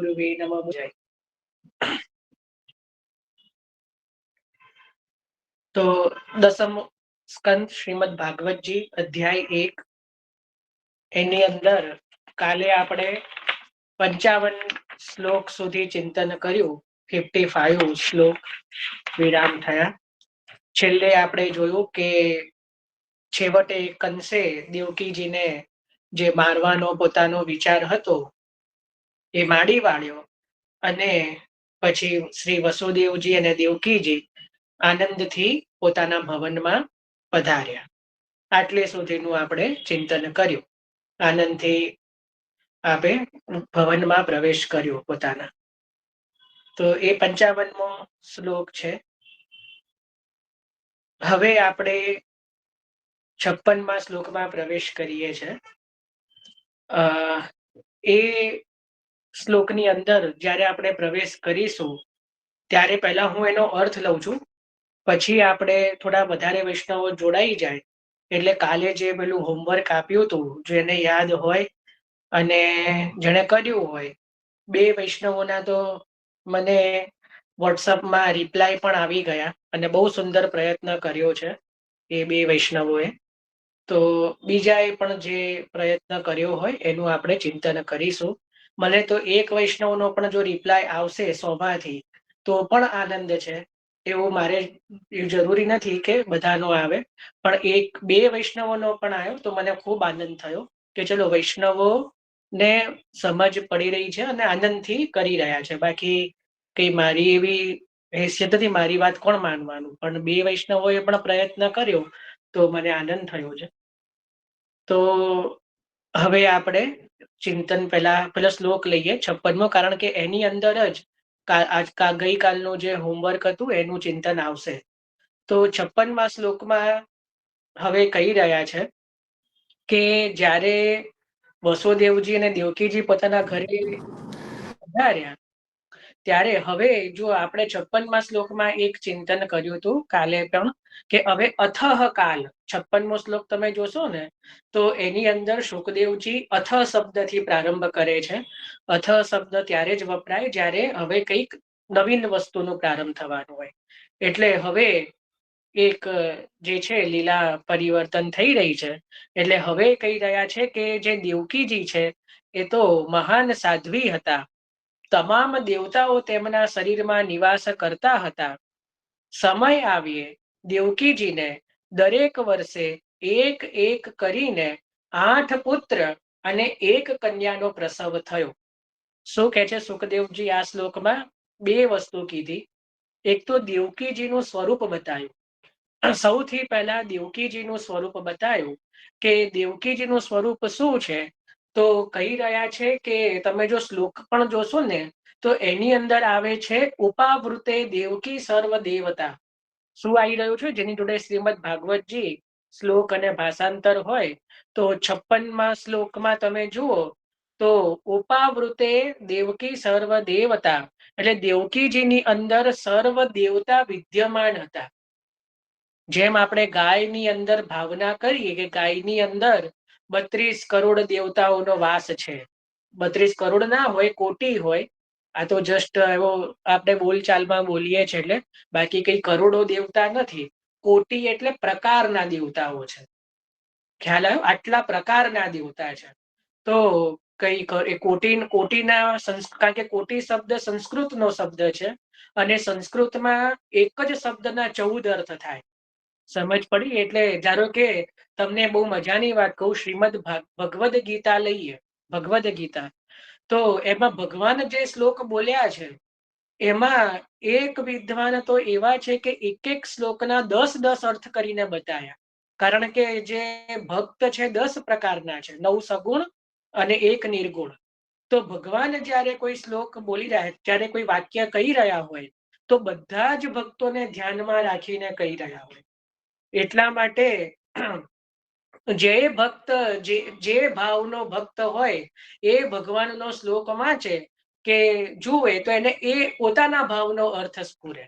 ગુરુવે નમઃ. જય. તો દસમ સ્કંદ શ્રીમદ ભાગવતજી અધ્યાય 1, એની અંદર કાલે આપણે 55 શ્લોક સુધી ચિંતન કર્યું. 55 શ્લોક વિરામ થયા. છેલ્લે આપણે જોયું કે છેવટે કંસે દેવકીજીને જે મારવાનો પોતાનો વિચાર હતો એ માડી વાળ્યો, અને પછી શ્રી વસુદેવજી અને દેવકીજી આનંદથી પોતાના ભવનમાં પધાર્યા. આટલે સુધીનું આપણે ચિંતન કર્યું. આનંદથી આપણે ભવનમાં પ્રવેશ કર્યો પોતાના. તો એ 55મો શ્લોક છે. હવે આપણે 56મા શ્લોકમાં પ્રવેશ કરીએ છીએ. એ શ્લોકની અંદર જ્યારે આપણે પ્રવેશ કરીશું ત્યારે પહેલા હું એનો અર્થ લઉં છું, પછી આપણે થોડા વધારે વૈષ્ણવો જોડાઈ જાય એટલે કાલે જે પેલું હોમવર્ક આપ્યું હતું, જેને યાદ હોય અને જેણે કર્યું હોય, 2 વૈષ્ણવોના તો મને વોટ્સઅપમાં રિપ્લાય પણ આવી ગયા અને બહુ સુંદર પ્રયત્ન કર્યો છે એ 2 વૈષ્ણવોએ. તો બીજાએ પણ જે પ્રયત્ન કર્યો હોય એનું આપણે ચિંતન કરીશું. મને તો 1 વૈષ્ણવનો પણ જો રિપ્લાય આવશે સૌભાથી તો પણ આનંદ છે. એવું મારે જરૂરી નથી કે બધાનો આવે, પણ 1-2 વૈષ્ણવોનો પણ આવ્યો તો મને ખૂબ આનંદ થયો કે ચલો વૈષ્ણવો ને સમજ પડી રહી છે અને આનંદથી કરી રહ્યા છે. બાકી કઈ મારી એવી હેસિયત નથી, મારી વાત કોણ માનવાનું, પણ 2 વૈષ્ણવોએ પણ પ્રયત્ન કર્યો તો મને આનંદ થયો છે. તો હવે આપણે ચિંતન પેલા શ્લોક લઈએ 56મો, કારણ કે એની અંદર જ ગઈકાલનું જે હોમવર્ક હતું એનું ચિંતન આવશે. તો 56મા શ્લોકમાં હવે કહી રહ્યા છે કે જ્યારે વસુદેવજી અને દેવકીજી પોતાના ઘરે પધાર્યા ત્યારે હવે જો આપણે 56મા શ્લોકમાં એક ચિંતન કર્યું હતું કાલે પણ, કે હવે અથઃ કાલ 56મો શ્લોક તમે જોશો ને તો એની અંદર શુકદેવજી અથઃ શબ્દથી પ્રારંભ કરે છે. અથઃ શબ્દ ત્યારે જ વપરાય જ્યારે હવે કંઈક નવીન વસ્તુનો પ્રારંભ થવાનો હોય. એટલે હવે એક જે છે લીલા પરિવર્તન થઈ રહી છે. એટલે હવે કહી રહ્યા છે કે જે દેવકીજી છે એ તો મહાન સાધ્વી હતા. તમામ દેવતાઓ તેમના શરીરમાં નિવાસ કરતા હતા. સમય આવીએ દેવકીજીને દરેક વર્ષે એક કરીને 8 પુત્ર અને 1 કન્યાનો પ્રસવ થયો. શું કહે છે સુખદેવજી આ શ્લોકમાં? 2 વસ્તુ કીધી. એક તો દેવકીજીનું સ્વરૂપ બતાવ્યું. સૌથી પહેલા દેવકીજીનું સ્વરૂપ બતાવ્યું કે દેવકીજીનું સ્વરૂપ શું છે. તો કહી રહ્યા છે કે તમે જો શ્લોક પણ જોશો ને તો એની અંદર આવે છે ઉપાવૃતે દેવકી સર્વ દેવતા. શું આવી રહ્યું છે? જેની જોડે શ્રીમદ ભાગવતજી શ્લોક અને ભાષાંતર હોય તો 56મા શ્લોકમાં તમે જુઓ તો ઉપાવૃતે દેવકી સર્વ દેવતા, એટલે દેવકીજીની અંદર સર્વ દેવતા વિદ્યમાન હતા. જેમ આપણે ગાયની અંદર ભાવના કરીએ કે ગાયની અંદર 32 કરોડ દેવતાઓનો વાસ છે. 32 કરોડ ના હોય, કોટી હોય. આ તો જસ્ટ એવો આપણે બોલચાલમાં બોલીએ છીએ, એટલે બાકી કઈ કરોડો દેવતા નથી. કોટી એટલે પ્રકારના દેવતાઓ છે. ખ્યાલ આવ્યો? આટલા પ્રકારના દેવતા છે. તો કોટીના કારણ કે કોટી શબ્દ સંસ્કૃતનો શબ્દ છે અને સંસ્કૃતમાં એક જ શબ્દના 14 અર્થ થાય. સમજ પડી? એટલે ધારો કે તમને બહુ મજાની વાત કહું, શ્રીમદ ભગવદ ગીતા લઈએ, ભગવદ ગીતા, તો એમાં ભગવાન જે શ્લોક બોલ્યા છે એમાં એક વિદ્વાન તો એવા છે કે એક શ્લોકના 10 અર્થ કરીને બતાવ્યા. કારણ કે જે ભક્ત છે 10 પ્રકારના છે, 9 સગુણ અને 1 નિર્ગુણ. તો ભગવાન જ્યારે કોઈ શ્લોક બોલી રહ્યા, જ્યારે કોઈ વાક્ય કહી રહ્યા હોય તો બધા જ ભક્તોને ધ્યાનમાં રાખીને કહી રહ્યા હોય. એટલા માટે જે ભક્ત જે ભાવનો ભક્ત હોય એ ભગવાનનો શ્લોક વાંચે કે જુએ તો એને એ પોતાના ભાવનો અર્થ સ્ફુરે.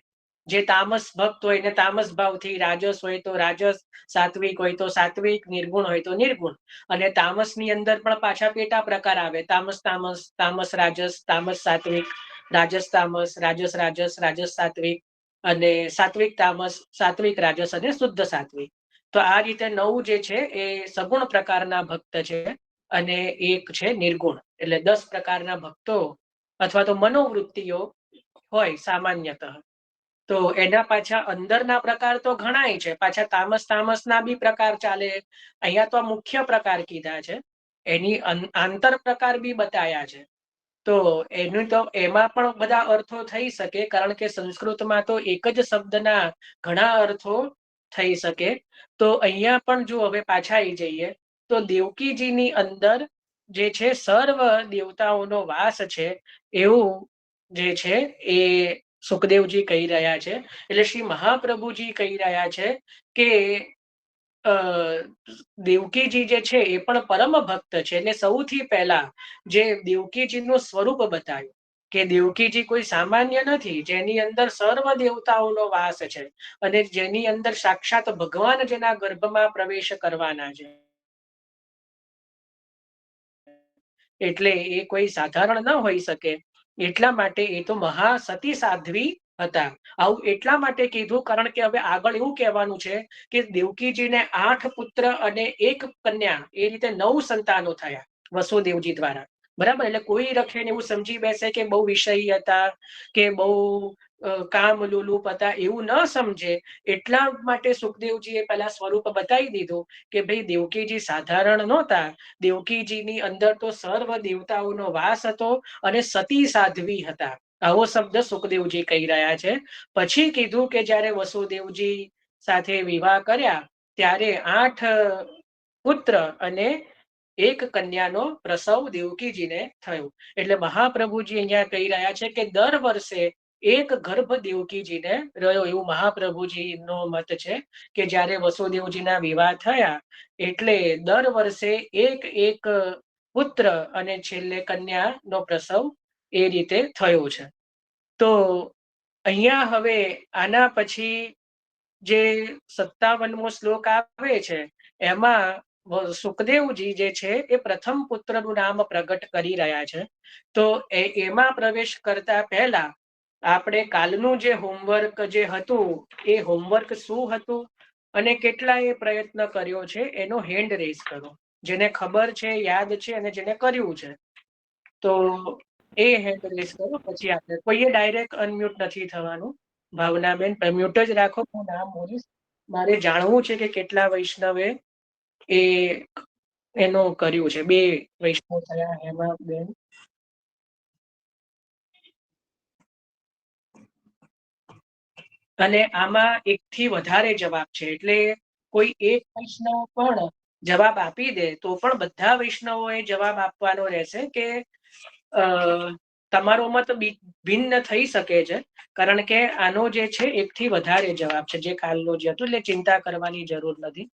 જે તામસ ભક્ત હોય એને તામસ ભાવથી, રાજસ હોય તો રાજસ, સાત્વિક હોય તો સાત્વિક, નિર્ગુણ હોય તો નિર્ગુણ. અને તામસની અંદર પણ પાછા પેટા પ્રકાર આવે, તામસ તામસ, તામસ રાજસ, તામસ સાત્વિક, રાજસ તામસ, રાજસ રાજસ, રાજસ સાત્વિક, અને સાત્વિક તામસ, સાત્વિક રાજસ અને શુદ્ધ સાત્વિક. તો આ રીતે 9 જે છે એ સગુણ પ્રકારના ભક્ત છે અને એક છે નિર્ગુણ. એટલે 10 પ્રકારના ભક્તો અથવા તો મનોવૃત્તિઓ હોય સામાન્યતઃ. તો એના પાછા અંદરના પ્રકાર તો ઘણાય છે, પાછા તામસ તામસના બી પ્રકાર ચાલે. અહીંયા તો મુખ્ય પ્રકાર કીધા છે, એની આંતર પ્રકાર બી બતાયા છે. તો એનું તો એમાં પણ બધા અર્થો થઈ શકે, કારણ કે સંસ્કૃતમાં તો એક જ શબ્દના ઘણા અર્થો થઈ શકે. તો અહીંયા પણ જો હવે પાછા આવી જઈએ તો દેવકીજીની અંદર જે છે સર્વ દેવતાઓનો વાસ છે એવું જે છે એ સુખદેવજી કહી રહ્યા છે. એટલે શ્રી મહાપ્રભુજી કહી રહ્યા છે કે દેવકીજી જે છે એ પણ પરમ ભક્ત છે. એટલે સૌથી પહેલા જે દેવકીજીનું સ્વરૂપ બતાવ્યું કે દેવકીજી કોઈ સામાન્ય નથી, જેની અંદર સર્વ દેવતાઓનો વાસ છે અને જેની અંદર સાક્ષાત ભગવાન જેના ગર્ભમાં પ્રવેશ કરવાના છે. એટલે એ કોઈ સાધારણ ન હોઈ શકે. એટલા માટે એ તો મહાસતી સાધ્વી હતા. આવું એટલા માટે કીધું કારણ કે હવે આગળ એવું કહેવાનું છે કે દેવકીજીને 8 પુત્ર અને 1 કન્યા, એ રીતે 9 સંતાનો થયા વસુદેવજી દ્વારા. બરાબર. એટલે કોઈ રખેણ એવું સમજી બેસે કે બહુ વિષયી હતા કે બહુ કામ લોલુપ હતા, એવું ન સમજે. એટલા માટે સુખદેવજીએ પહેલા સ્વરૂપ બતાવી દીધું કે ભાઈ દેવકીજી સાધારણ નહોતા. દેવકીજીની અંદર તો સર્વ દેવતાઓનો વાસ હતો અને સતી સાધ્વી હતા. આવો શબ્દ સુખદેવજી કહી રહ્યા છે. પછી કીધું કે જ્યારે વસુદેવજી સાથે વિવાહ કર્યા ત્યારે 8 પુત્ર અને 1 કન્યાનો પ્રસવ દેવકીજીને થયો. એટલે મહાપ્રભુજી અહીંયા કહી રહ્યા છે કે દર વર્ષે 1 ગર્ભ દેવકીજીને રહ્યો, એવું મહાપ્રભુજીનો મત છે કે જ્યારે વસુદેવજીના વિવાહ થયા એટલે દર વર્ષે 1 પુત્ર અને છેલ્લે કન્યાનો પ્રસવ એ રીતે થયો છે. તો અહીંયા હવે આના પછી જે 57મો શ્લોક આવે છે એમાં સુખદેવજી જે છે એ પ્રથમ પુત્રનું નામ પ્રગટ કરી રહ્યા છે. તો એમાં પ્રવેશ કરતા પહેલા આપણે કાલનું જે હોમવર્ક જે હતું એ હોમવર્ક શું હતું અને કેટલાએ પ્રયત્ન કર્યો છે એનો હેન્ડ રેઝ કરો, જેને ખબર છે, યાદ છે અને જેને કર્યું છે. તો એ હેન્ડ રેઝ કરો. પછી આપણે કોઈએ ડાયરેક્ટ અનમ્યુટ નથી થવાનું. ભાવનાબેન મ્યુટ જ રાખો, હું નામ બોલીશ. મારે જાણવું છે કે કેટલા વૈષ્ણવે એ એનું કર્યું છે. 2 વૈષ્ણવ થયા, હેમાબેન. અને આમાં 1 થી વધારે જવાબ છે, એટલે કોઈ એક વૈષ્ણવ પણ જવાબ આપી દે તો પણ બધા વૈષ્ણવોએ જવાબ આપવાનો રહેશે કે તમારો મત ભિન્ન થઈ શકે છે, કારણ કે આનો જે છે 1 થી વધારે જવાબ છે જે કાલનો જે હતું. એટલે ચિંતા કરવાની જરૂર નથી.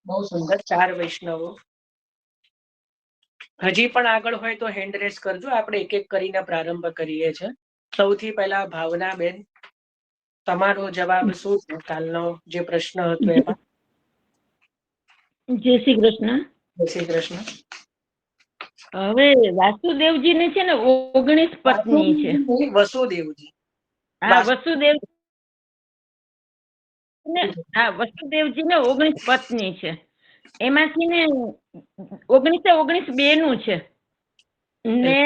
બહુ સુંદર. 4 વૈષ્ણવો. હજી પણ આગળ હોય તો હેન્ડ રેઝ કરજો. આપણે એક એક કરીને પ્રારંભ કરીએ છીએ. સૌથી પહેલા ભાવનાબેન, તમારો જવાબ શું છે કાલનો જે પ્રશ્ન હતો એમાં? જય શ્રી કૃષ્ણ. જય શ્રી કૃષ્ણ. હવે વાસુદેવજી ને છે ને 19 પત્ની છે. વસુદેવજી. હા, વસુદેવજી ને 19 પત્ની છે. એમાંથી ને 19 બેનું છે ને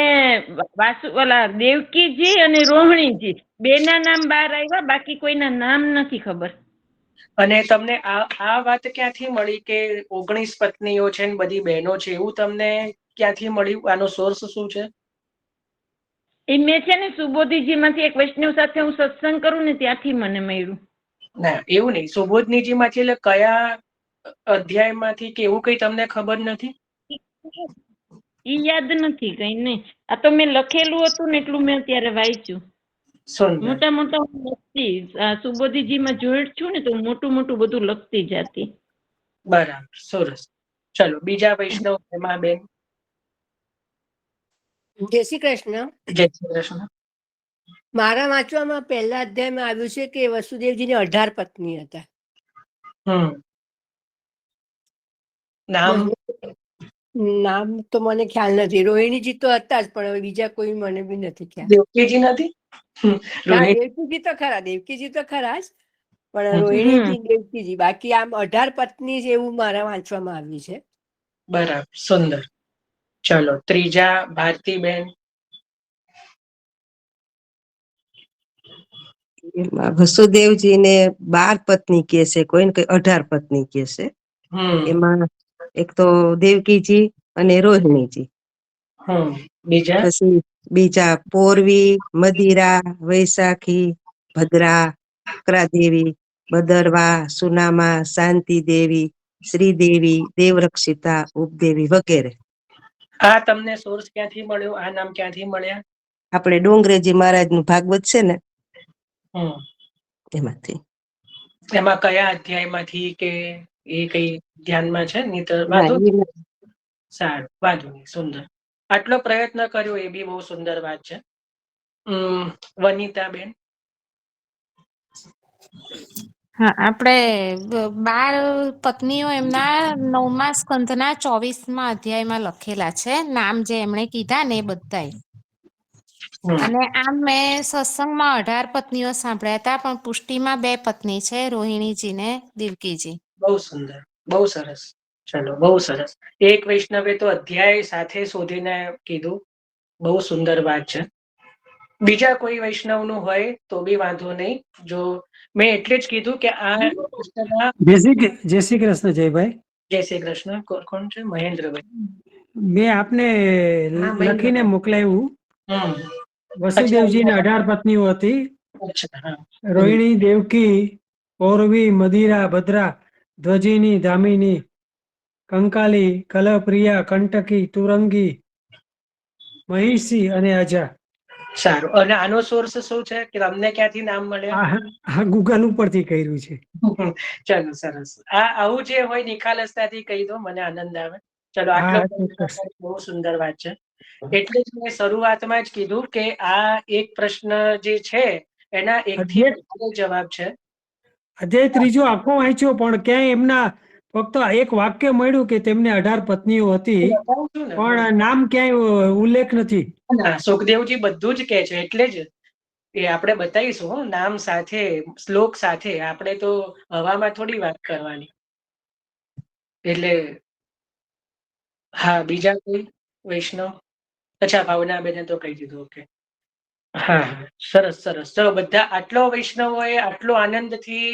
ઓલા દેવકીજી અને રોહિણીજી બેના નામ બહાર આવ્યા, બાકી કોઈના નામ નથી ખબર. અને તમને આ વાત ક્યાંથી મળી કે 19 પત્નીઓ છે ને બધી બહેનો છે, એવું તમને ક્યાંથી મળ્યું? આનો સોર્સ શું છે? એ મેં છે ને સુબોધીજી માંથી એક વૈષ્ણવ સાથે હું સત્સંગ કરું ને ત્યાંથી મને મળ્યું. ના, એવું નહીં. સુબોધનીજી માંથી એટલે કયા અધ્યાયમાંથી કે એવું કઈ તમને ખબર નથી? ઈ યાદ નથી, કઈ નહીં. આ તો મેં લખેલું હતું ને એટલું મેં અત્યારે વાંચ્યું. મોટા મોટા લખતી, સુબોધીજી માં જોઈન્ટ છું ને તો મોટું મોટું બધું લખતી જતી. બરાબર, સરસ. ચલો બીજા વૈષ્ણવ હેમાબેન. જય શ્રી કૃષ્ણ. જય શ્રી કૃષ્ણ. મારા વાંચવામાં પહેલા અધ્યાયમાં આવ્યું છે કે વસુદેવજીને 18 પત્ની હતા. નામ નામ તો મને ખ્યાલ નથી. રોહિણીજી તો હતા જ, પણ હવે બીજા કોઈ મને બી નથી ખ્યાલ. દેવકીજી નથી? ના, રોહિણી દેવકીજી તો ખરા, દેવકીજી તો ખરા જ, પણ હમ. રોહિણીજી દેવકીજી, બાકી આમ 18 પત્ની છે એવું મારા વાંચવામાં આવ્યું છે. બરાબર, સુંદર. ચલો ત્રીજા ભારતીબેન. એમાં વસુદેવજીને 12 પત્ની કે છે, કોઈને કઈ 18 પત્ની કે છે. એમાં એક તો દેવકીજી અને રોહિણીજી. બીજા પછી બીજા પોરવી, મદિરા, વૈશાખી, ભદ્રા, અક્રાદેવી, બદરવા, સુનામા, શાંતિ દેવી, શ્રીદેવી, દેવરક્ષિતા, ઉપદેવી વગેરે. આ તમને સોર્સ ક્યાંથી મળ્યો? આ નામ ક્યાંથી મળ્યા? આપણે ડોંગરેજી મહારાજનું ભાગવત છે ને, એમાંથી. એમાં કયા અધ્યાયમાંથી કે એ કઈ ધ્યાનમાં છે? સારું, વાંધો નહીં, સુંદર. આટલો પ્રયત્ન કર્યો એ બી બહુ સુંદર વાત છે. વનિતાબેન. હા, આપણે 12 પત્નીઓ એમના 9મા સ્કંધના 24મા અધ્યાયમાં લખેલા છે, નામ જે એમણે કીધા ને એ બધાય. અને આમ મેં સત્સંગમાં 18 પત્નીઓ સાંભળ્યા હતા, પણ પુષ્ટિમાં 2 પત્ની છે, રોહિણીજી ને દેવકીજી. બહુ સુંદર, બહુ સરસ. ચલો, બહુ સરસ. એક વૈષ્ણવે તો અધ્યાય સાથે શોધીને કીધું. બહુ સુંદર વાત છે. બીજા કોઈ વૈષ્ણવનું હોય તો બી વાંધો નહીં. જો મેં એટલે જ કીધું કે આ જય શ્રી કૃષ્ણ જયભાઈ. જય શ્રી કૃષ્ણ. કોણ છે? મહેન્દ્રભાઈ. મેં આપને લખીને મોકલાવ્યું. વસુદેવજીને 18 પત્નીઓ હતી. રોહિણી, દેવકી, પૌરવી, મદિરા, ભદ્રા, ધ્વજીની, ધામિની, કંકાલી, કલપ્રિયા, કંટકી, તુરંગી, મહિષી અને અજા. સારું. અને આનો સોર્સ શું છે કે તમને ક્યાંથી નામ મળ્યા? આ ગૂગલ ઉપરથી કર્યું છે. ચલો, સરસ. આ આવું જે હોય નિખાલસતાથી કહી દો, મને આનંદ આવે. ચલો, આટલો બહુ સુંદર વાત છે. એટલે જ મેં શરૂઆતમાં જ કીધું કે આ એક પ્રશ્ન જે છે એના એકથી જવાબ છે. અધ્યાય ત્રીજો આખો વાંચ્યો, પણ ક્યાંય એમના ફક્ત એક વાક્ય મળ્યું કે તેમને 18 પત્નીઓ હતી, પણ નામ ક્યાંય ઉલ્લેખ નથી. સુખદેવજી બધું જ કે છે, એટલે જ એ આપણે બતાવીશું નામ સાથે, શ્લોક સાથે. આપણે તો હવામાં થોડી વાત કરવાની. એટલે હા, બીજા કોઈ વૈષ્ણવ? અચ્છા, ભાવનાબેને તો કહી દીધું. ઓકે, હા, સરસ સરસ. ચલો, બધા આટલો વૈષ્ણવોએ આટલો આનંદથી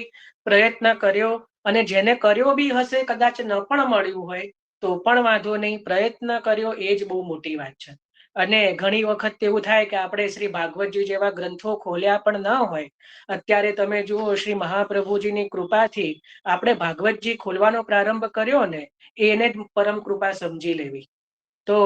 પ્રયત્ન કર્યો, અને જેને કર્યો બી હશે, કદાચ ન પણ મળ્યું હોય તો પણ વાંધો નહીં, પ્રયત્ન કર્યો એ જ બહુ મોટી વાત છે. અને ઘણી વખત એવું થાય કે આપણે શ્રી ભાગવતજી જેવા ગ્રંથો ખોલ્યા પણ ન હોય. અત્યારે તમે જુઓ, શ્રી મહાપ્રભુજીની કૃપાથી આપણે ભાગવતજી ખોલવાનો પ્રારંભ કર્યો ને, એને જ પરમ કૃપા સમજી લેવી. તો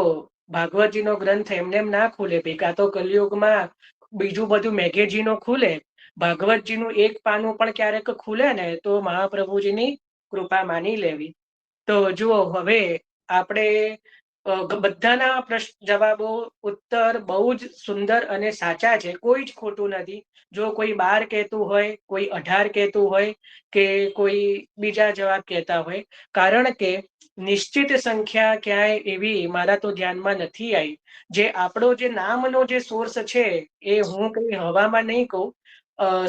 ભાગવતજીનો ગ્રંથ એમને એમ ના ખુલે. ભેગા તો કલયુગમાં બીજું બધું મેગેજીનો ખુલે, ભાગવતજીનું એક પાનું પણ ક્યારેક ખુલે ને તો મહાપ્રભુજીની કૃપા માની લેવી. તો જુઓ, હવે આપણે બધાના પ્રશ્ન જવાબો ઉત્તર બહુ જ સુંદર અને સાચા છે, કોઈ જ ખોટું નથી. જો કોઈ 12 કહેતું હોય, કોઈ 18 કહેતું હોય, કે કોઈ બીજા જવાબ કહેતા હોય, કારણ કે નિશ્ચિત સંખ્યા ક્યાંય એવી મારા તો ધ્યાનમાં નથી આવી. જે આપણો જે નામનો જે સોર્સ છે એ હું કઈ હવામાં નહીં કહું.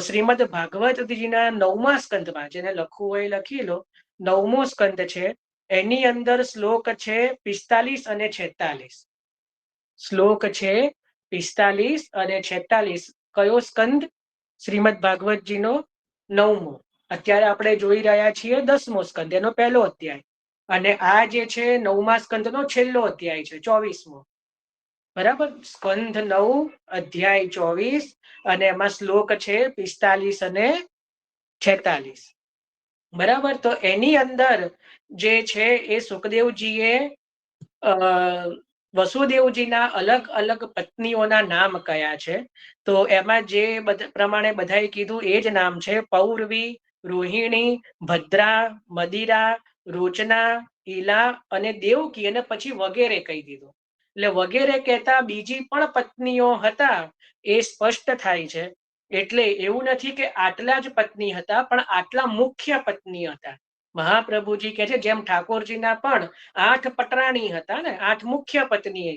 શ્રીમદ ભાગવતજીના 9મા સ્કંદમાં, જેને લખવું હોય લખી લો, 9મો સ્કંદ છે, એની અંદર શ્લોક છે 45 અને 46. શ્લોક છે 45 અને 46. કયો સ્કંદ? શ્રીમદ ભાગવતજીનો 9મો. અત્યારે આપણે જોઈ રહ્યા છીએ 10મો સ્કંદ, એનો પહેલો અધ્યાય. અને આ જે છે 9મા સ્કંદનો છેલ્લો અધ્યાય છે, 24મો. બરાબર? સ્કંદ 9, અધ્યાય 24, અને એમાં શ્લોક છે 45 અને 46. બરાબર? તો એની અંદર જે છે એ સુખદેવજીએ વસુદેવજીના અલગ અલગ પત્નીઓના નામ કયા છે. તો એમાં જે પ્રમાણે બધાએ કીધું એ જ નામ છે: પૌરવી, રોહિણી, ભદ્રા, મદિરા, રોચના, ઈલા અને દેવકી, અને પછી વગેરે કહી દીધું. એટલે વગેરે કહેતા બીજી પણ પત્નીઓ હતા એ સ્પષ્ટ થાય છે. એટલે એવું નથી કે આટલા જ પત્ની હતા, પણ આટલા મુખ્ય પત્ની હતા. મહાપ્રભુજી કહે છે જેમ ઠાકોરજીના પણ 8 પટરાણી હતા ને, 8 મુખ્ય પત્ની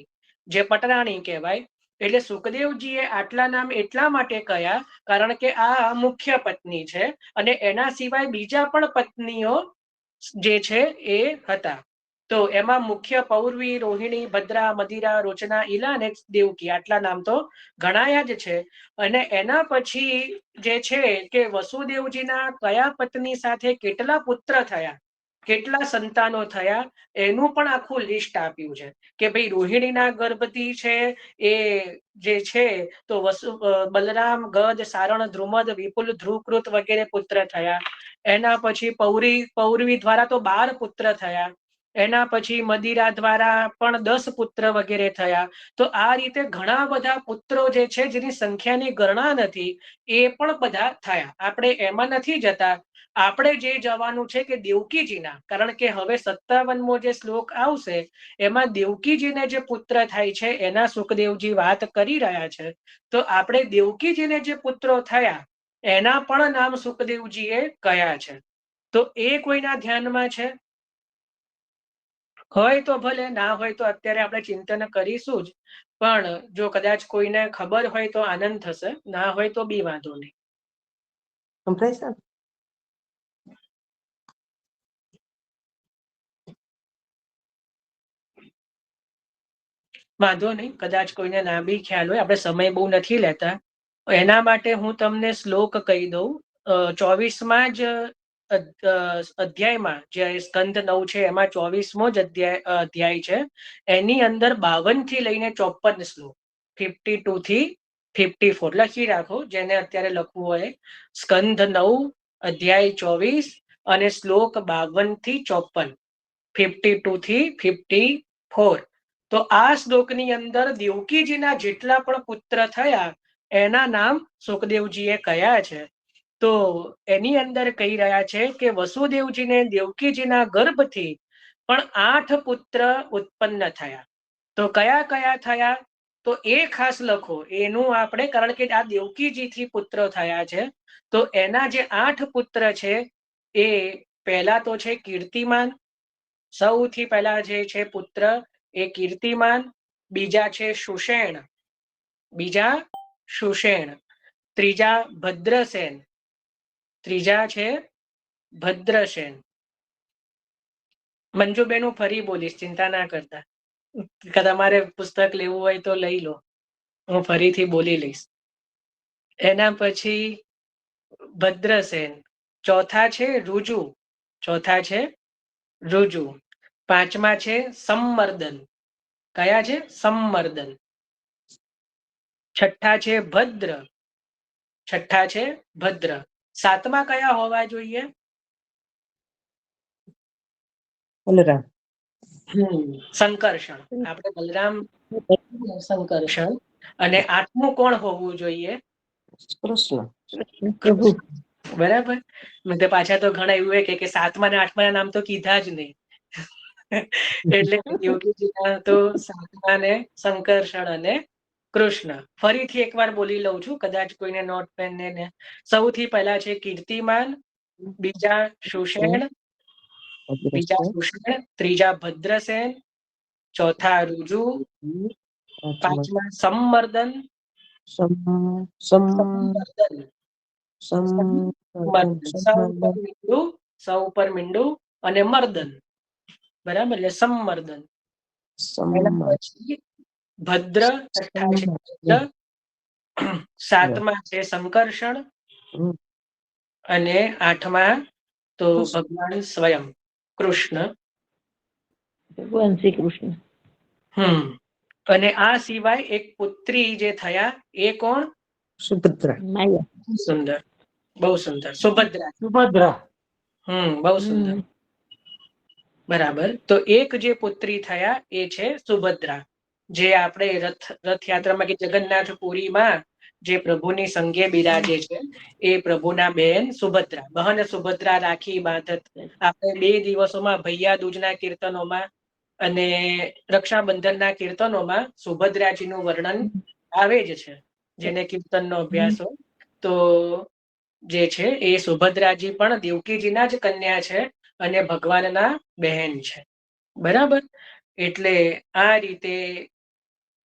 જે પટરાણી કહેવાય. એટલે સુખદેવજીએ આટલા નામ એટલા માટે કહ્યા કારણ કે આ મુખ્ય પત્ની છે અને એના સિવાય બીજા પણ પત્નીઓ જે છે એ હતા. તો એમાં મુખ્ય પૌર્વી, રોહિણી, ભદ્રા, મદિરા, રોચના, ઈલા અને દેવકી, આટલા નામ તો ગણાયા જ છે. અને એના પછી જે છે કે વસુદેવજીના કયા પત્ની સાથે કેટલા પુત્ર થયા, કેટલા સંતાનો થયા, એનું પણ આખું લિસ્ટ આપ્યું છે કે ભાઈ રોહિણીના ગર્ભથી છે એ જે છે તો બલરામ, ગજ, સારણ, ધ્રુમદ, વિપુલ, ધ્રુવકૃત વગેરે પુત્ર થયા. એના પછી પૌર્વી દ્વારા તો 12 પુત્ર થયા. એના પછી મદિરા દ્વારા પણ 10 પુત્ર વગેરે થયા. તો આ રીતે ઘણા બધા પુત્રો જે છે જેની સંખ્યાની ગણના નથી એ પણ બધા થયા. આપણે એમાં નથી જતા, આપણે જે જવાનું છે કે દેવકીજીના, કારણ કે હવે 57મો જે શ્લોક આવશે એમાં દેવકીજીને જે પુત્ર થાય છે એના સુખદેવજી વાત કરી રહ્યા છે. તો આપણે દેવકીજીને જે પુત્રો થયા એના પણ નામ સુખદેવજીએ કયા છે. તો એ કોઈના ધ્યાનમાં છે? હોય તો ભલે, ના હોય તો અત્યારે આપણે ચિંતન કરીશું જ. પણ જો કદાચ કોઈને ખબર હોય તો આનંદ થશે, ના હોય તો બી વાંધો નહીં. સંભળાય છે? વાંધો નહીં, કદાચ કોઈને ના બી ખ્યાલ હોય, આપણે સમય બહુ નથી લેતા. એના માટે હું તમને શ્લોક કહી દઉં. 24માં જ અધ્યાયમાં જે સ્કંદ 9 છે એમાં 24મો જ અધ્યાય છે. એની અંદર 52 થી લઈને 54 શ્લોક, 52 થી 54 લખી રાખો જેને અત્યારે લખવું હોય. સ્કંદ 9 અધ્યાય 24 અને શ્લોક 52 થી 54, 52 થી 54. તો આ શ્લોકની અંદર દેવકીજીના જેટલા પણ પુત્ર થયા એના નામ સુખદેવજીએ કયા છે. તો એની અંદર કહી રહ્યા છે કે વસુદેવજીને દેવકીજીના ગર્ભથી પણ 8 પુત્ર ઉત્પન્ન થયા. તો કયા કયા થયા તો એ ખાસ લખો એનું આપણે, કારણ કે આ દેવકીજીથી પુત્ર થયા છે. તો એના જે 8 પુત્ર છે એ પહેલા તો છે કીર્તિમાન, સૌથી પહેલા જે છે પુત્ર એ કીર્તિમાન. બીજા છે સુષેણ, ત્રીજા ભદ્રસેન, ત્રીજા છે ભદ્રસેન. મંજુબેન હું ફરી બોલીશ, ચિંતા ના કરતા. તમારે પુસ્તક લેવું હોય તો લઈ લો, હું ફરીથી બોલી લઈશ. એના પછી ભદ્રસેન. ચોથા છે રુજુ. પાંચમા છે સંમર્દન. કયા છે? સંમર્દન. છઠ્ઠા છે ભદ્ર. સાતમા કયા હોવા જોઈએ? બલરામ. સંકર્ષણ. આપણે બલરામ, સંકર્ષણ. અને આઠમું કોણ હોવું જોઈએ? કૃષ્ણ. પ્રભુ. બરાબર. તો પાછા તો ઘણા એવું કે 7મા અને 8મા નામ તો કીધા જ નહીં. એટલે યોગીજીના તો 7મા ને સંકર્ષણ અને કૃષ્ણ. ફરીથી એકવાર બોલી લઉં છું, કદાચ કોઈને નોટ પેન ને. સૌથી પહેલા છે કીર્તિમાન, બીજા સુષેણ, ત્રીજા ભદ્રસેન, ચોથા રુજુ, પાંચમા સંમર્દન, સૌ ઉપર મીંડું અને મર્દન. બરાબર, એટલે સંમર્દન. પછી ભદ્ર, છઠ્ઠા છે ભદ્ર, સાતમા છે સંકર્ષણ અને આઠમા તો ભગવાન સ્વયં કૃષ્ણ, ભગવાન શ્રી કૃષ્ણ. અને આ સિવાય એક પુત્રી જે થયા એ કોણ? સુભદ્રા. માયા. સુંદર, બહુ સુંદર. સુભદ્રા. બહુ સુંદર. બરાબર. તો એક જે પુત્રી થયા એ છે સુભદ્રા, જે આપણે રથયાત્રામાં કે જગન્નાથપુરીમાં જે પ્રભુની સંગે બિરાજે છે એ પ્રભુના બેન સુભદ્રા. બહન સુભદ્રા રાખી બાંધત. આપણે 2 દિવસોમાં ભૈયા દૂજના કીર્તનોમાં અને રક્ષાબંધનના કીર્તનોમાં સુભદ્રાજીનું વર્ણન આવે જ છે. જેને કીર્તનનો અભ્યાસ હોય તો જે છે એ સુભદ્રાજી પણ દેવકીજીના જ કન્યા છે અને ભગવાનના બહેન છે. બરાબર. એટલે આ રીતે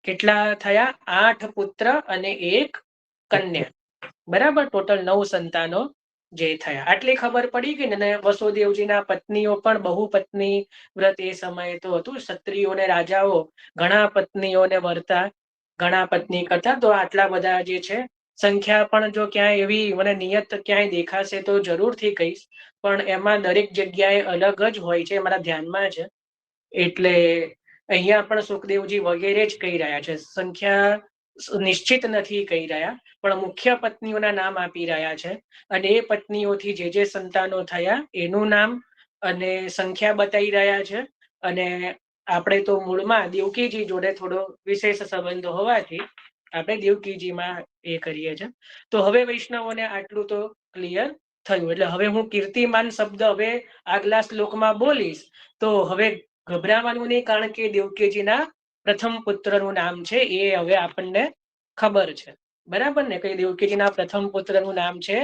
કેટલા થયા? 8 પુત્ર અને 1 કન્યા. બરાબર. ટોટલ 9 સંતાનો જે થયા. આટલી ખબર પડી ગઈ ને. વસુદેવજીના પત્નીઓ પણ બહુપત્ની વ્રત એ સમયે તો હતું. ક્ષત્રિયો ને રાજાઓ ઘણા પત્નીઓને વરતા, ઘણા પત્ની કરતા. તો આટલા બધા જે છે સંખ્યા પણ જો ક્યાંય એવી મને નિયત ક્યાંય દેખાશે તો જરૂરથી કહીશ, પણ એમાં દરેક જગ્યાએ અલગ જ હોય છે, મારા ધ્યાનમાં છે. એટલે અહીંયા પણ સુખદેવજી વગેરે જ કહી રહ્યા છે. સંખ્યા નિશ્ચિત નથી કહી રહ્યા, પણ મુખ્ય પત્નીઓના નામ આપી રહ્યા છે. અને એ પત્નીઓથી જે સંતાનો થયા એનું નામ અને સંખ્યા બતાવી રહ્યા છે. અને આપણે તો મૂળમાં દેવકીજી જોડે થોડો વિશેષ સંબંધ હોવાથી આપણે દેવકીજીમાં એ કરીએ છીએ. તો હવે વૈષ્ણવોને આટલું તો ક્લિયર થયું. એટલે હવે હું કીર્તિમાન શબ્દ હવે આગલા શ્લોકમાં બોલીશ. તો હવે ગભરાવાનું નહીં, કારણ કે દેવકીજીના પ્રથમ પુત્રનું નામ છે એ હવે આપણને ખબર છે. બરાબર ને? કઈ દેવકીજીના પ્રથમ પુત્રનું નામ છે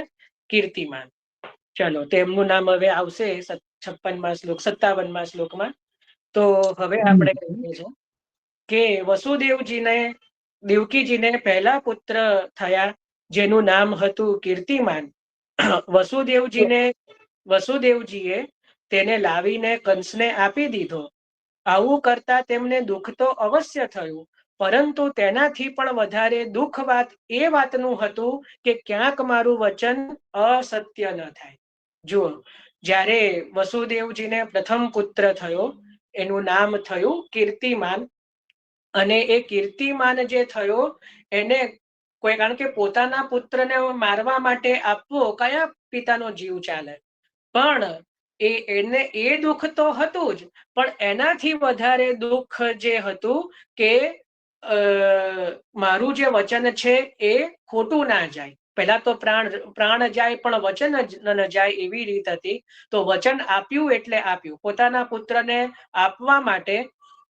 કીર્તિમાન. ચલો, તેમનું નામ હવે આવશે 56મા શ્લોક 57મા શ્લોકમાં. તો હવે આપણે કહીએ છીએ કે વસુદેવજીને દેવકીજીને પહેલા પુત્ર થયા જેનું નામ હતું કીર્તિમાન. વસુદેવજીએ તેને લાવીને કંસને આપી દીધો. આવું કરતા તેમને દુઃખ તો અવશ્ય થયું, પરંતુ તેનાથી પણ વધારે દુઃખ એ વાતનું હતું કે ક્યાંક મારું વચન અસત્ય ન થાય. જુઓ, જ્યારે વસુદેવજીને પ્રથમ પુત્ર થયો એનું નામ થયું કીર્તિમાન. અને એ કીર્તિમાન જે થયો એને કોઈ, કારણ કે પોતાના પુત્રને મારવા માટે આપવો કયા પિતાનો જીવ ચાલે? પણ એને એ દુઃખ તો હતું જ, પણ એનાથી વધારે દુઃખ જે હતું કે મારું જે વચન છે એ ખોટું ના જાય. પહેલા તો પ્રાણ જાય પણ વચન ન જાય, એવી રીત હતી. તો વચન આપ્યું એટલે આપ્યું. પોતાના પુત્રને આપવા માટે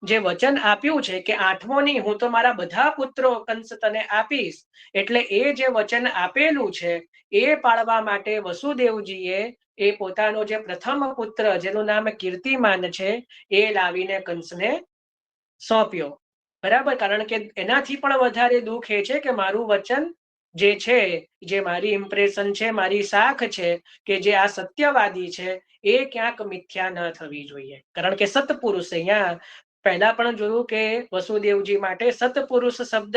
જે વચન આપ્યું છે કે 8મો નહીં, હું તો મારા બધા પુત્રો કંસ તને આપીશ, એટલે એ જે વચન આપેલું છે એ પાળવા માટે વસુદેવજીએ એ પોતાનો જે પ્રથમ પુત્ર જેનું નામ કીર્તિમાન છે એ લાવીને કંસને સોંપ્યો. બરાબર. કારણ કે એનાથી પણ વધારે દુઃખ એ છે કે મારું વચન જે છે, જે મારી ઇમ્પ્રેશન છે, મારી શાખ છે, કે જે આ સત્યવાદી છે એ ક્યાંક મિથ્યા ન થવી જોઈએ. કારણ કે સત્પુરુષ, અહીંયા પહેલા પણ જોયું કે વસુદેવજી માટે સત્પુરુષ શબ્દ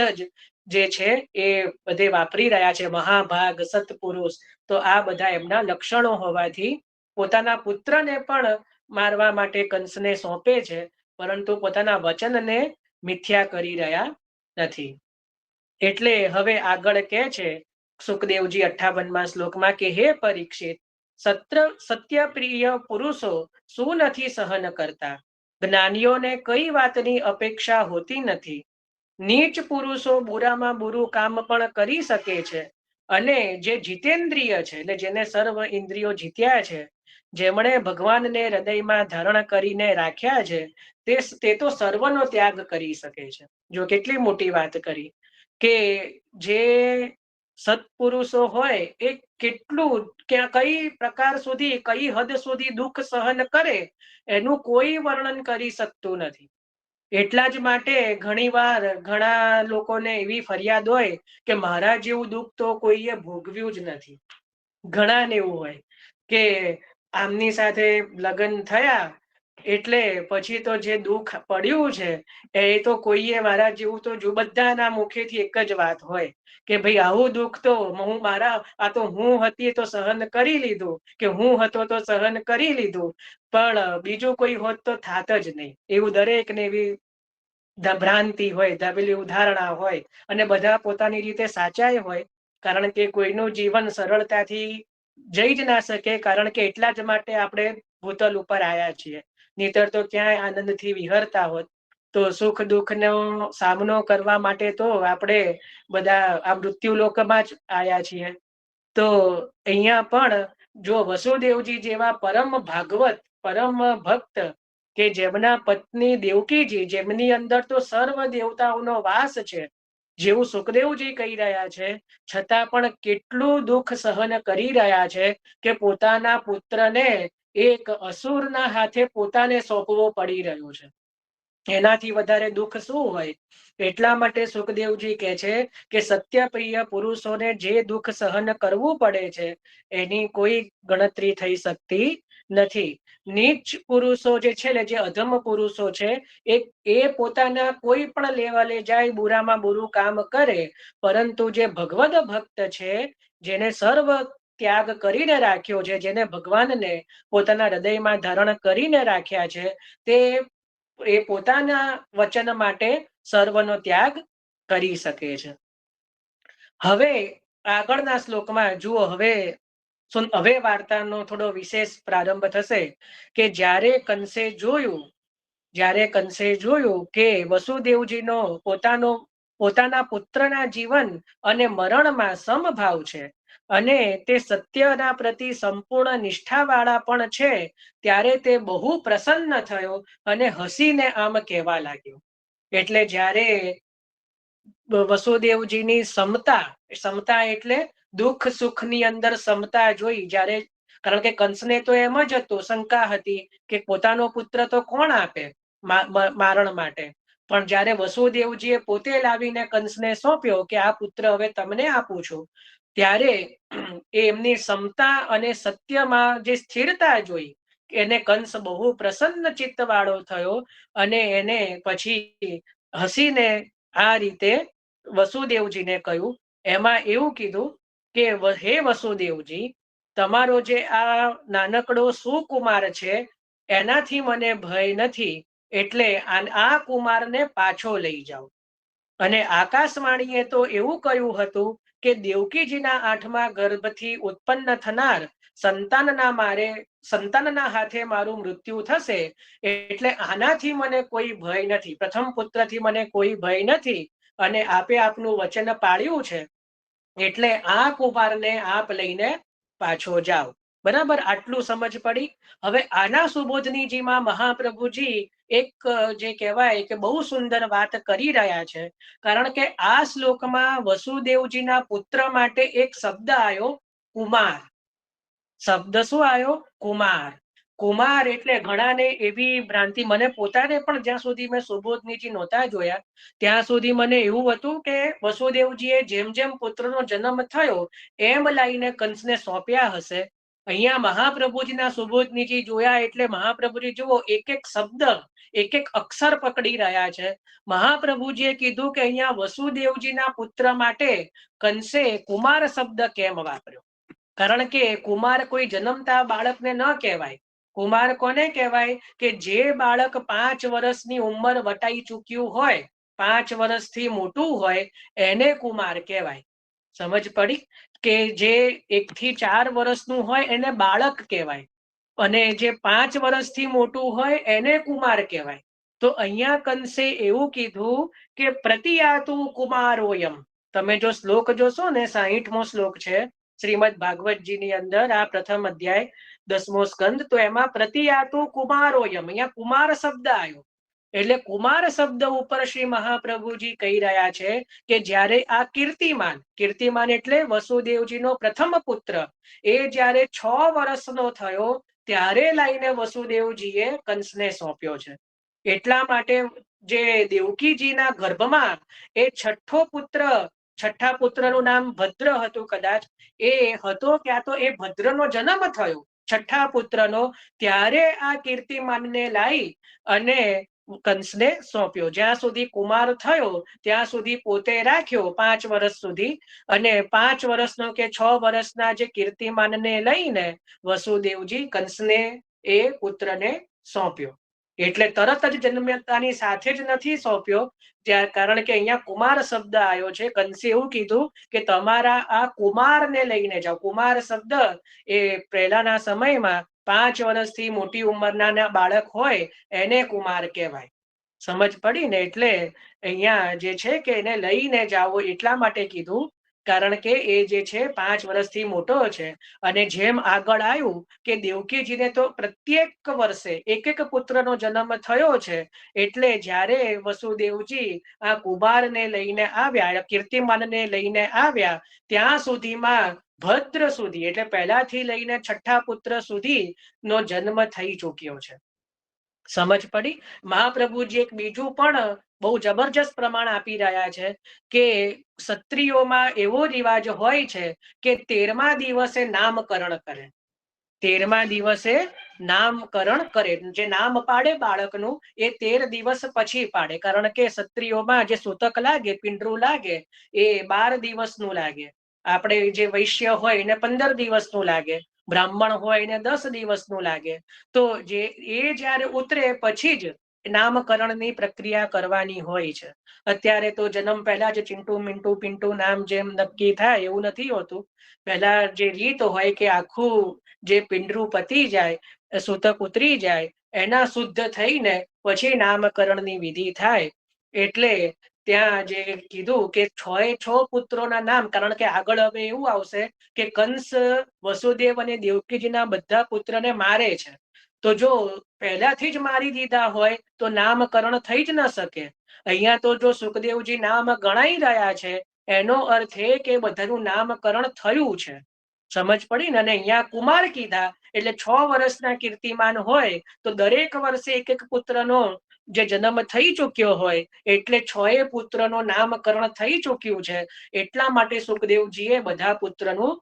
જે છે એ બધે વાપરી રહ્યા છે. મહાભાગ, સત્પુરુષ, તો આ બધા એમના લક્ષણો હોવાથી પોતાના પુત્રને પણ મારવા માટે કંસને સોંપે છે, પરંતુ પોતાના વચનને મિથ્યા કરી રહ્યા નથી. એટલે હવે આગળ કહે છે સુખદેવજી 58મા શ્લોકમાં કે હે પરીક્ષિત, સત્યપ્રિય પુરુષો શું નથી સહન કરતા? જ્ઞાનીઓને કઈ વાતની અપેક્ષા હોતી નથી. નીચ પુરુષો બુરામાં બુરું કામ પણ કરી શકે છે, અને જે જીતેન્દ્રિય છે, એટલે જેને સર્વ ઇન્દ્રિયો જીત્યા છે, જેમણે ભગવાનને હૃદયમાં ધારણ કરીને રાખ્યા છે, તે તો સર્વનો ત્યાગ કરી શકે છે. જો કેટલી મોટી વાત કરી કે જે સત્પુરુષો હોય એ કેટલું કઈ પ્રકાર સુધી, કઈ હદ સુધી દુઃખ સહન કરે એનું કોઈ વર્ણન કરી શકતું નથી. એટલા જ માટે ઘણીવાર ઘણા લોકોને એવી ફરિયાદ હોય કે મારા જેવું દુઃખ તો કોઈએ ભોગવ્યું જ નથી. ઘણાને એવું હોય કે આમની સાથે લગ્ન થયા એટલે પછી તો જે દુઃખ પડ્યું છે એ તો કોઈએ મારા જેવું તો જો, બધાના મુખેથી એક જ વાત હોય કે ભાઈ આવું દુઃખ તો હું હતી તો સહન કરી લીધું, કે હું હતો તો સહન કરી લીધું, પણ બીજું કોઈ હોત તો થાત જ નહીં. એવું દરેકને એવી ભ્રાંતિ હોય, પેલી ઉદાહરણા હોય, અને બધા પોતાની રીતે સાચાય હોય. કારણ કે કોઈનું જીવન સરળતાથી જઈ જ ના શકે, કારણ કે એટલા જ માટે આપણે ભૂતલ ઉપર આવ્યા છીએ. નહીતર તો ક્યાંય આનંદથી વિહરતા હોત. તો સુખ દુઃખનો સામનો કરવા માટે તો આપણે બધા આ મૃત્યુ લોકમાં જ આવ્યા છીએ. તો અહીંયા પણ જો વસુદેવજી જેવા પરમ ભાગવત, પરમ ભક્ત કે જેમના પત્ની દેવકીજી, જેમની અંદર તો સર્વ દેવતાઓનો વાસ છે, જેવું સુખદેવજી કહી રહ્યા છે, છતાં પણ કેટલું દુઃખ સહન કરી રહ્યા છે કે પોતાના પુત્રને એક અસુરના હાથે પોતાને સોંપવો પડી રહ્યો છે. એનાથી વધારે દુઃખ શું હોય? એટલા માટે સુખદેવજી કહે છે કે સત્યપ્રિય પુરુષોને જે દુઃખ સહન કરવું પડે છે એની કોઈ ગણતરી થઈ શકતી નથી. નીચ પુરુષો જે છે ને, જે અધમ પુરુષો છે, એ પોતાના કોઈ પણ લેવલે જાય, બુરામાં બુરું કામ કરે, પરંતુ જે ભગવદ ભક્ત છે, જેને સર્વ ત્યાગ કરીને રાખ્યો છે, જેને ભગવાનને પોતાના હૃદયમાં ધારણ કરીને રાખ્યા છે, તે એ પોતાના વચન માટે સર્વનો ત્યાગ કરી શકે છે. હવે આગળના શ્લોકમાં જુઓ, હવે વાર્તાનો થોડો વિશેષ પ્રારંભ થશે કે જ્યારે કંસે જોયું કે વસુદેવજીનો પોતાના પુત્રના જીવન અને મરણમાં સમભાવ છે અને તે સત્યના પ્રતિ સંપૂર્ણ નિષ્ઠાવાળા પણ છે, ત્યારે તે બહુ પ્રસન્ન થયો અને હસીને આમ કહેવા લાગ્યો. એટલે જ્યારે વસુદેવજીની સમતા એટલે દુઃખ સુખની અંદર સમતા જોઈ, જ્યારે, કારણ કે કંસને તો એમ જ હતું, શંકા હતી કે પોતાનો પુત્ર તો કોણ આપે મારણ માટે, પણ જ્યારે વસુદેવજીએ પોતે લાવીને કંસને સોંપ્યો કે આ પુત્ર હવે તમને આપું છું, ત્યારે એમની સમતા અને સત્યમાં જે સ્થિરતા જોઈ એને કંસ બહુ પ્રસન્ન ચિત્ત વાળો થયો અને એને પછી હસીને આ રીતે વસુદેવજીને કહ્યું. એમાં એવું કીધું કે હે વસુદેવજી, તમારો જે આ નાનકડો સુકુમાર છે એનાથી મને ભય નથી, એટલે આ કુમારને પાછો લઈ જાઓ. અને આકાશવાણીએ તો એવું કહ્યું હતું કે દેવકીજીના 8મા ગર્ભથી ઉત્પન્ન થનાર સંતાનના હાથે મારું મૃત્યુ થશે, એટલે આનાથી મને કોઈ ભય નથી, પ્રથમ પુત્રથી મને કોઈ ભય નથી, અને આપે આપનું વચન પાળ્યું છે, એટલે આ કુમારને આપ લઈને પાછો જાઓ. બરાબર, આટલું સમજ પડી. હવે આના સુબોધનીજીમાં મહાપ્રભુજી એક જે કહેવાય કે બહુ સુંદર વાત કરી રહ્યા છે, કારણ કે આ શ્લોકમાં વસુદેવજીના પુત્ર માટે એક શબ્દ આવ્યો, કુમાર. શબ્દ શું આવ્યો? કુમાર. કુમાર એટલે ઘણાને એવી ભ્રાંતિ, મને પોતાને પણ જ્યાં સુધી મેં સુબોધનીજી નહોતા જોયા ત્યાં સુધી મને એવું હતું કે વસુદેવજીએ જેમ જેમ પુત્રનો જન્મ થયો એમ લાઈને કંસને સોંપ્યા હશે. અહીંયા મહાપ્રભુજીના સુબોધનીજી જોયા એટલે મહાપ્રભુજી જુઓ, એક એક શબ્દ, એક એક અક્ષર પકડી રહ્યા છે. મહાપ્રભુજીએ કીધું કે અહીંયા વસુદેવજીના પુત્ર માટે કંસે કુમાર શબ્દ કેમ વાપર્યો? કારણ કે કુમાર કોઈ જન્મતા બાળકને ન કહેવાય. કુમાર કોને કહેવાય? કે જે બાળક 5 વર્ષની ઉંમર વટાઈ ચૂક્યું હોય, 5 વર્ષથી મોટું હોય, એને કુમાર કહેવાય. સમજ પડી? કે જે 1 થી 4 વર્ષનું હોય એને બાળક કહેવાય, અને જે 5 વર્ષથી મોટું હોય એને કુમાર કહેવાય. તો અહીંયા કંસે એવું કીધું કે પ્રતિયાતુ કુમારોયમ. તમે જો શ્લોક જોશો ને, 60મો શ્લોક છે શ્રીમદ ભાગવતજીની અંદર, આ પ્રથમ અધ્યાય 10મો સ્કંદ, તો એમાં પ્રતિયાતુ કુમારોયમ, અહીંયા કુમાર શબ્દ આવ્યો. એટલે કુમાર શબ્દ ઉપર શ્રી મહાપ્રભુજી કહી રહ્યા છે કે જ્યારે આ કીર્તિમાન એટલે વસુદેવજીનો પ્રથમ પુત્ર, એ જ્યારે 6 વર્ષનો થયો ત્યારે લાઈને વસુદેવજીએ કંસને સોંપ્યો છે. એટલા માટે જે દેવકીજીના ગર્ભમાં એ છઠ્ઠા પુત્રનું નામ ભદ્ર હતું, કદાચ એ હતો, ક્યાં તો એ ભદ્રનો જન્મ થયો, છઠ્ઠા પુત્રનો, ત્યારે આ કીર્તિમાનને લાવી અને કંસને સોંપ્યો. જ્યાં સુધી કુમાર થયો ત્યાં સુધી પોતે રાખ્યો 5 વર્ષ સુધી, અને 5 વર્ષનો કે 6 વર્ષના જે કીર્તિમાનને લઈને વસુદેવજી કંસને એ પુત્રને સોંપ્યો. એટલે તરત જ જન્મતાની સાથે જ નથી સોંપ્યો, કારણ કે અહીંયા કુમાર શબ્દ આવ્યો છે. કંસે એવું કીધું કે તમારા આ કુમારને લઈને જાઓ. કુમાર શબ્દ એ પહેલાના સમયમાં 5 વર્ષથી મોટી ઉંમરના બાળક હોય એને કુમાર કહેવાય. સમજ પડી ને? એટલે અહીંયા જે છે કે એને લઈને જાઓ એટલા માટે કીધું, કારણ કે એ જે છે 5 વર્ષથી મોટો છે. અને જેમ આગળ આવ્યું કે દેવકીજીને તો પ્રત્યેક વર્ષે એક પુત્રનો જન્મ થયો છે. એટલે જ્યારે વસુદેવજી આ કુમારને લઈને આવ્યા, કીર્તિમાનને લઈને આવ્યા, ત્યાં સુધીમાં ભદ્ર સુધી એટલે પહેલાથી લઈને 6ઠ્ઠા પુત્ર સુધી નો જન્મ થઈ ચૂક્યો છે. સમજ પડી? મહાપ્રભુજી એક બીજું પણ બહુ જબરજસ્ત પ્રમાણ આપી રહ્યા છે કે ક્ષત્રિયોમાં એવો રિવાજ હોય છે કે 13મા દિવસે નામકરણ કરે. 13મા દિવસે નામકરણ કરે. જે નામ પાડે બાળકનું એ 13 દિવસ પછી પાડે. કારણ કે ક્ષત્રિયોમાં જે સૂતક લાગે, પિંડરું લાગે, એ 12 દિવસનું લાગે. આપણે જે વૈશ્ય હોય એને 15 દિવસનું લાગે, બ્રાહ્મણ હોય એને 10 દિવસનું લાગે. તો જે એ જ્યારે ઉતરે પછી જ નામકરણની પ્રક્રિયા કરવાની હોય છે. અત્યારે તો જન્મ પહેલા જ ચિંટુ મિન્ટુ પિન્ટુ નામ જેમ નક્કી થાય એવું નથી હોતું. પહેલા જે રીત હોય કે આખું જે પિંડરું પતી જાય, સૂતક ઉતરી જાય, એના શુદ્ધ થઈને પછી નામકરણની વિધિ થાય. એટલે ત્યાં જે કીધું કે 6 પુત્રોના નામ, કારણ કે આગળ હવે એવું આવશે કે કંસ વસુદેવ અને દેવકીજીના બધા પુત્રને મારે છે. તો જો પહેલાથી જ મારી દીધા હોય તો નામકરણ થઈ જ ન શકે. અહીંયા તો જો સુખદેવજી નામ ગણાઈ રહ્યા છે એનો અર્થ એ કે બધાનું નામકરણ થયું છે. સમજ પડી ને? અને અહીંયા કુમાર કીધા એટલે 6 વર્ષના કીર્તિમાન હોય તો દરેક વર્ષે એક પુત્રનો જે જન્મ થઈ ચૂક્યો હોય એટલે 6 પુત્રનો નામકરણ થઈ ચૂક્યું છે. એટલા માટે સુખદેવજીએ બધા પુત્રનું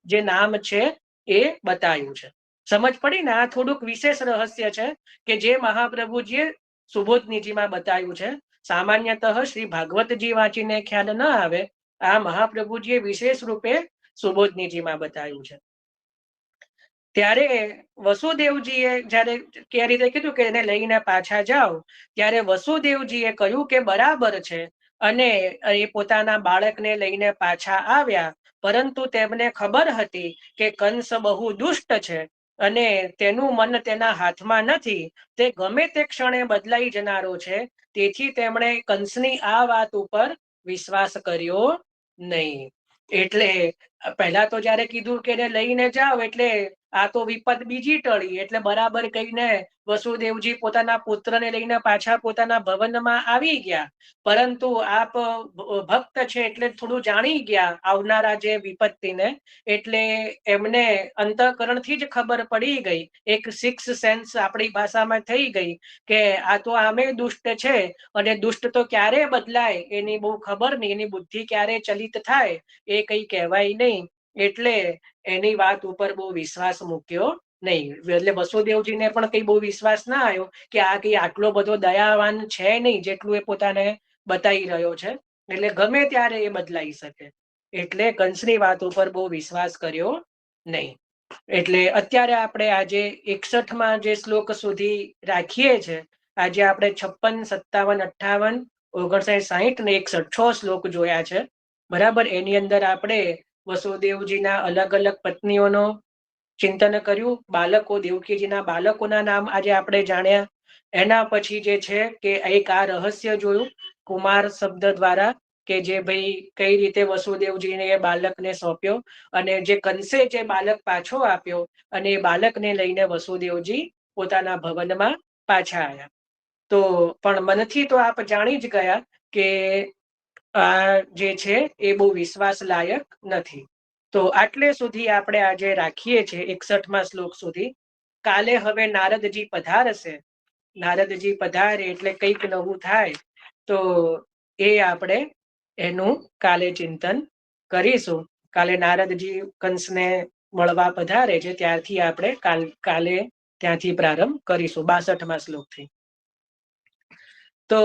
જે નામ છે એ બતાવ્યું છે. સમજ પડી ને? આ થોડુંક વિશેષ રહસ્ય છે કે જે મહાપ્રભુજીએ સુબોધનીજીમાં બતાવ્યું છે. સામાન્યતઃ શ્રી ભાગવતજી વાંચીને ખ્યાલ ન આવે, આ મહાપ્રભુજીએ વિશેષ રૂપે સુબોધનીજીમાં બતાવ્યું છે. ત્યારે વસુદેવજીએ જ્યારે કે રીતે કીધું કે એને લઈને પાછા જાઓ, ત્યારે વસુદેવજીએ કહ્યું કે બરાબર છે. અને એ પોતાના બાળકને લઈને પાછા આવ્યા. પરંતુ તેમને ખબર હતી કે કંસ બહુ દુષ્ટ છે અને તેનું મન તેના હાથમાં નથી. તે ગમે તે ક્ષણે બદલાઈ જનારો છે. તેથી તેમણે કંસની આ વાત ઉપર વિશ્વાસ કર્યો નહીં. એટલે પહેલા તો જ્યારે કીધું કે એને લઈને જાઓ એટલે આ તો વિપત બીજી ટળી. એટલે બરાબર કહીને વસુદેવજી પોતાના પુત્રને લઈને પાછા પોતાના ભવનમાં આવી ગયા. પરંતુ આપ ભક્ત છે એટલે થોડું જાણી ગયા આવનારા જે વિપત્તિને. એટલે એમને અંતઃકરણથી જ ખબર પડી ગઈ, એક સિક્સ સેન્સ આપણી ભાષામાં થઈ ગઈ કે આ તો આમે દુષ્ટ છે અને દુષ્ટ તો ક્યારે બદલાય એની બહુ ખબર નહીં, એની બુદ્ધિ ક્યારે ચલિત થાય એ કઈ કહેવાય નહીં. એટલે એની વાત ઉપર બહુ વિશ્વાસ મૂક્યો નહીં. એટલે વસુદેવજીને પણ કઈ બહુ વિશ્વાસ ના આવ્યો કે આ કઈ આટલો બધો દયાવાન છે નહીં જેટલું એ પોતાને બતાવી રહ્યો છે. એટલે ગમે ત્યારે એ બદલાઈ શકે. એટલે કંસની વાત ઉપર બહુ વિશ્વાસ કર્યો નહીં. એટલે અત્યારે આપણે આજે 61માં જે શ્લોક સુધી રાખીએ છે. આજે આપણે 56, 57, 58, 59, 60 ને 61 6 શ્લોક જોયા છે. બરાબર? એની અંદર આપણે વસુદેવજીના અલગ અલગ પત્નીઓનો ચિંતન કર્યું. બાળકો, દેવકીજીના બાળકોના નામ આજે આપણે જાણ્યા. એના પછી જે છે કે એક આ રહસ્ય જોયું કુમાર શબ્દ દ્વારા કે જે ભાઈ કઈ રીતે વસુદેવજીને એ બાળકને સોંપ્યો અને જે કંસે જે બાળક પાછો આપ્યો અને એ બાળકને લઈને વસુદેવજી પોતાના ભવનમાં પાછા આવ્યા. તો પણ મનથી તો આપ જાણી જ ગયા કે આ જે છે એ બહુ વિશ્વાસ લાયક નથી. તો આટલે સુધી આપણે આજે રાખીએ છીએ 61માં શ્લોક સુધી. કાલે હવે નારદજી પધારશે. નારદજી પધારે એટલે કંઈક નવું થાય તો એ આપણે એનું કાલે ચિંતન કરીશું. કાલે નારદજી કંસને મળવા પધારે છે ત્યારથી આપણે કાલે ત્યાંથી પ્રારંભ કરીશું 62માં શ્લોકથી. તો